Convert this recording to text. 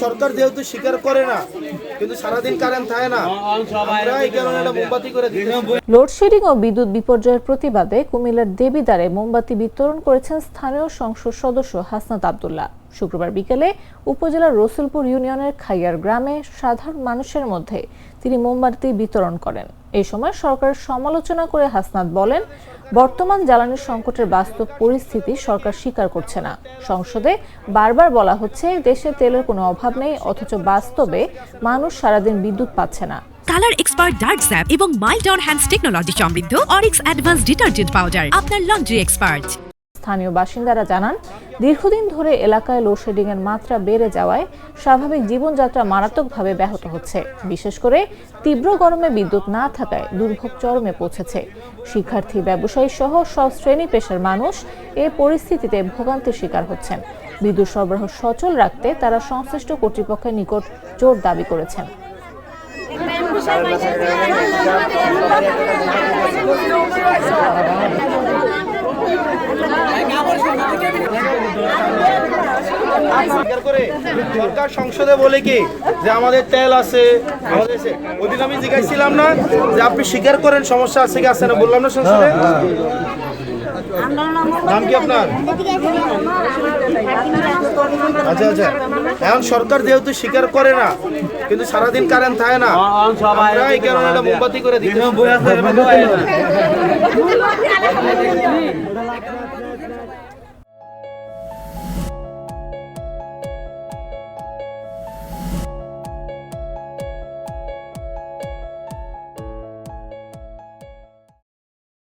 সরকার যেহেতু স্বীকার করে না, কিন্তু সারাদিন কারেন্ট থাকে না, আমরা এই কারণে একটা মোমবাতি করে দিই। লোডশেডিং ও বিদ্যুৎ বিপর্যয়ের প্রতিবাদে কুমিল্লার দেবিদ্বারে মোমবাতি বিতরণ করেছেন স্থানীয় সংসদ সদস্য হাসনাত আব্দুল্লাহ। শুক্রবার বিকেলে উপজেলার রসুলপুর ইউনিয়নের খাইয়ার গ্রামে সাধারণ মানুষের মধ্যে তিনি মোমবাতি বিতরণ করেন। এই সময় সরকারের সমালোচনা করে হাসনাত বলেন, বর্তমান জ্বালানি সংকটের বাস্তব পরিস্থিতি সরকার স্বীকার করছে না। সংসদে বারবার বলা হচ্ছে দেশে তেলের কোনো অভাব নেই, অথচ বাস্তবে মানুষ সারাদিন বিদ্যুৎ পাচ্ছে না। কালার এক্সপার্ট ডার্ক স্যাপ এবং মাইল্ড অন হ্যান্ডস টেকনোলজি সমৃদ্ধ অরিক্স অ্যাডভান্স ডিটারজেন্ট পাউডার আপনার লন্ড্রি এক্সপার্ট। স্থানীয় বাসিন্দারা জানান, দীর্ঘদিন ধরে এলাকায় লোডশেডিং এর মাত্রা বেড়ে যাওয়ায় স্বাভাবিক জীবনযাত্রা মারাত্মকভাবে ব্যাহত হচ্ছে। বিশেষ করে তীব্র গরমে বিদ্যুৎ না থাকায় দুর্ভোগ চরমে পৌঁছেছে। শিক্ষার্থী, ব্যবসায়ী সহ সব শ্রেণী পেশার মানুষ এ পরিস্থিতিতে ভোগান্তির শিকার হচ্ছেন। বিদ্যুৎ সরবরাহ সচল রাখতে তারা সংশ্লিষ্ট কর্তৃপক্ষের নিকট জোর দাবি করেছেন। সরকার সংসদে বলে কি যে আমাদের তেল আছে, আমাদের ওইদিন আমি জিজ্ঞাসছিলাম না যে আপনি স্বীকার করেন সমস্যা আছে কি আছে না, বললাম না সংসদে। নাম কি আপনার? আচ্ছা আচ্ছা, এখন সরকার যেহেতু স্বীকার করে না, কিন্তু সারাদিন কারেন্ট থাকে না, আমরা এই কারণে একটা মোমবাতি করে দিই।